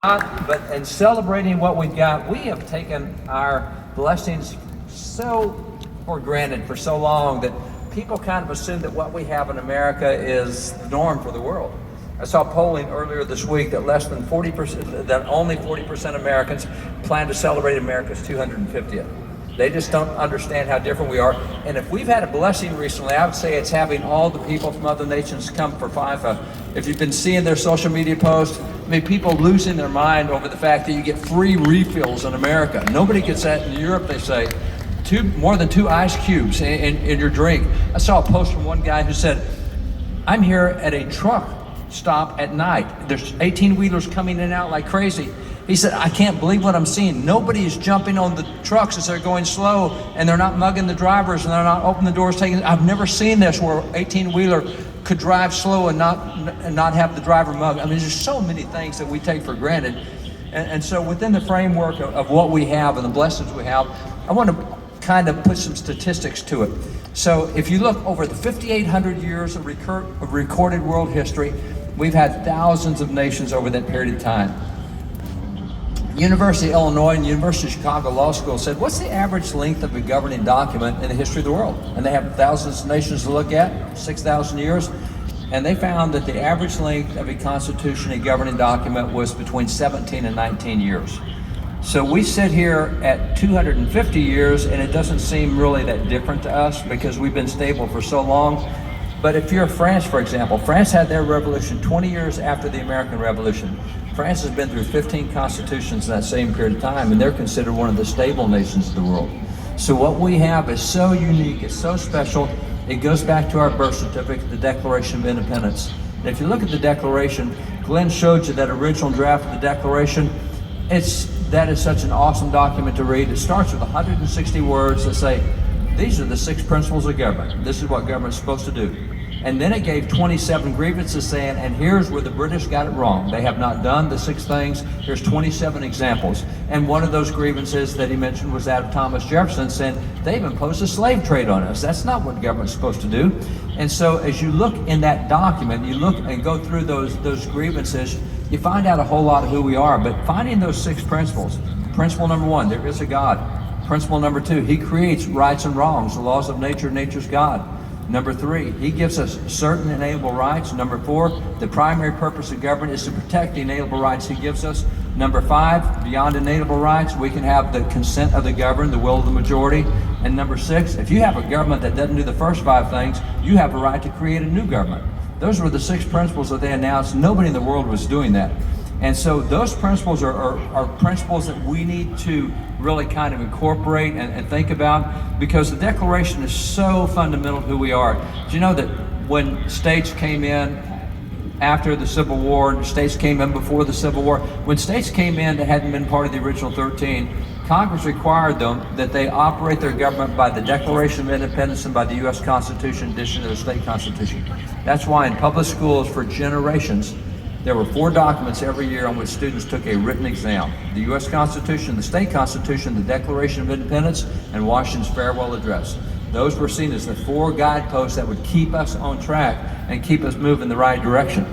But in celebrating what we've got, we have taken our blessings so for granted for so long that people kind of assume that what we have in America is the norm for the world. I saw polling earlier this week that less than 40%, that only 40% of Americans plan to celebrate America's 250th. They just don't understand how different we are. And if we've had a blessing recently, I would say it's having all the people from other nations come for FIFA. If you've been seeing their social media posts, I mean, people losing their mind over the fact that you get free refills in America. Nobody gets that in Europe, they say. More than 2 ice cubes in your drink. I saw a post from one guy who said, I'm here at a truck stop at night. There's 18-wheelers coming in and out like crazy. He said, I can't believe what I'm seeing. Nobody is jumping on the trucks as they're going slow, and they're not mugging the drivers, and they're not opening the doors, I've never seen this where 18-wheeler could drive slow and not have the driver mug. I mean, there's so many things that we take for granted. And so within the framework of what we have and the blessings we have, I want to kind of put some statistics to it. So if you look over the 5,800 years of recorded world history, we've had thousands of nations over that period of time. University of Illinois and University of Chicago Law School said, what's the average length of a governing document in the history of the world? And they have thousands of nations to look at, 6,000 years. And they found that the average length of a constitution, a governing document, was between 17 and 19 years. So we sit here at 250 years, and it doesn't seem really that different to us because we've been stable for so long. But if you're France, for example, France had their revolution 20 years after the American Revolution. France has been through 15 constitutions in that same period of time, and they're considered one of the stable nations of the world. So what we have is so unique, it's so special. It goes back to our birth certificate, the Declaration of Independence. And if you look at the Declaration, Glenn showed you that original draft of the Declaration. That is such an awesome document to read. It starts with 160 words that say, these are the 6 principles of government. This is what government's supposed to do. And then it gave 27 grievances saying, and here's where the British got it wrong. They have not done the 6 things. Here's 27 examples. And one of those grievances that he mentioned was that of Thomas Jefferson saying, they've imposed a slave trade on us. That's not what government's supposed to do. And so as you look in that document, you look and go through those grievances, you find out a whole lot of who we are. But finding those 6 principles, principle number 1, there is a God. Principle number 2, he creates rights and wrongs, the laws of nature, nature's God. Number 3, he gives us certain inalienable rights. Number 4, the primary purpose of government is to protect the inalienable rights he gives us. Number 5, beyond inalienable rights, we can have the consent of the governed, the will of the majority. And number 6, if you have a government that doesn't do the first 5 things, you have a right to create a new government. Those were the 6 principles that they announced. Nobody in the world was doing that. And so those principles are principles that we need to really kind of incorporate and think about, because the Declaration is so fundamental to who we are. Do you know that when states came in after the Civil War, and states came in before the Civil War, when states came in that hadn't been part of the original 13, Congress required them that they operate their government by the Declaration of Independence and by the U.S. Constitution in addition to the state constitution. That's why in public schools for generations, there were 4 documents every year on which students took a written exam. The U.S. Constitution, the state constitution, the Declaration of Independence, and Washington's farewell address. Those were seen as the 4 guideposts that would keep us on track and keep us moving in the right direction.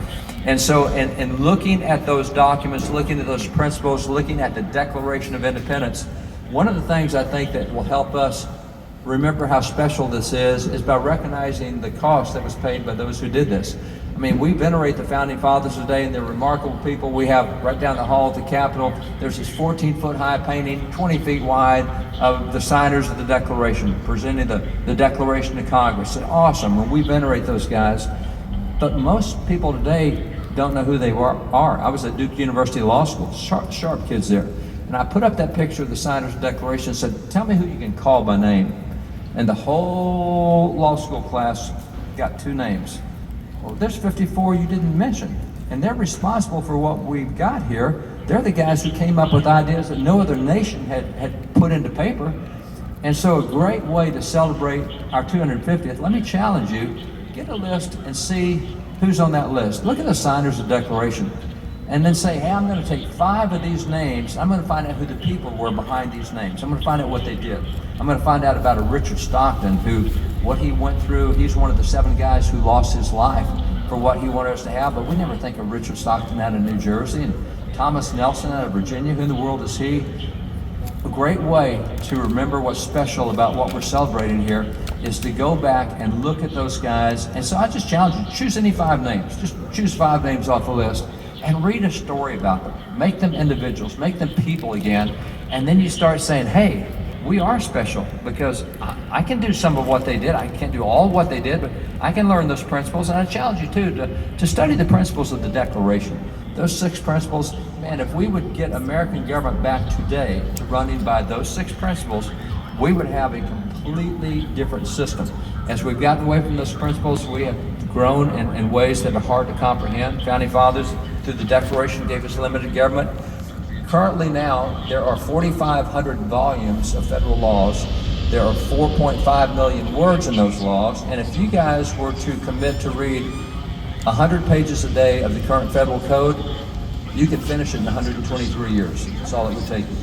And so in looking at those documents, looking at those principles, looking at the Declaration of Independence, one of the things I think that will help us remember how special this is by recognizing the cost that was paid by those who did this. I mean, we venerate the Founding Fathers today, and they're remarkable people. We have right down the hall at the Capitol, there's this 14-foot high painting, 20 feet wide, of the signers of the Declaration, presenting the Declaration to Congress. It's awesome when we venerate those guys. But most people today don't know who they are. I was at Duke University Law School, sharp kids there. And I put up that picture of the signers of the Declaration and said, tell me who you can call by name. And the whole law school class got 2 names. Well, there's 54 you didn't mention, and they're responsible for what we've got here. They're the guys who came up with ideas that no other nation had put into paper. And so a great way to celebrate our 250th, let me challenge you, get a list and see who's on that list. Look at the signers of the Declaration, and then say, hey, I'm going to take 5 of these names. I'm going to find out who the people were behind these names. I'm going to find out what they did. I'm going to find out about a Richard Stockton, what he went through. He's one of the 7 guys who lost his life for what he wanted us to have, but we never think of Richard Stockton out of New Jersey, and Thomas Nelson out of Virginia. Who in the world is he? A great way to remember what's special about what we're celebrating here is to go back and look at those guys. And so I just challenge you, choose any 5 names. Just choose 5 names off the list and read a story about them. Make them individuals, make them people again. And then you start saying, hey, we are special because I can do some of what they did. I can't do all of what they did, but I can learn those principles. And I challenge you too to study the principles of the Declaration. Those 6 principles, man, if we would get American government back today to running by those 6 principles, we would have a completely different system. As we've gotten away from those principles, we have grown in ways that are hard to comprehend. Founding Fathers, through the Declaration, gave us limited government. Currently now, there are 4,500 volumes of federal laws. There are 4.5 million words in those laws. And if you guys were to commit to read 100 pages a day of the current federal code, you could finish it in 123 years. That's all it would take you.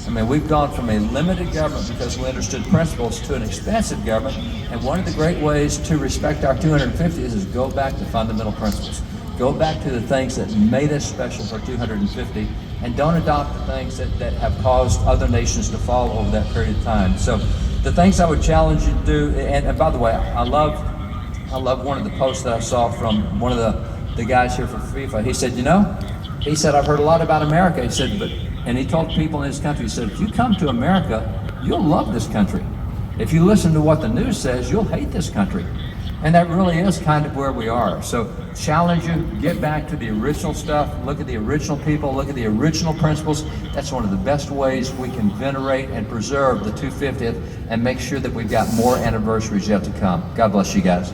I mean, we've gone from a limited government because we understood principles to an expansive government. And one of the great ways to respect our 250 is go back to fundamental principles. Go back to the things that made us special for 250 and don't adopt the things that have caused other nations to fall over that period of time. So the things I would challenge you to do, and by the way, I love one of the posts that I saw from one of the guys here from FIFA. He said, I've heard a lot about America. He said, and he told people in his country, he said, if you come to America, you'll love this country. If you listen to what the news says, you'll hate this country. And that really is kind of where we are. So challenge you, get back to the original stuff, look at the original people, look at the original principles. That's one of the best ways we can venerate and preserve the 250th and make sure that we've got more anniversaries yet to come. God bless you guys.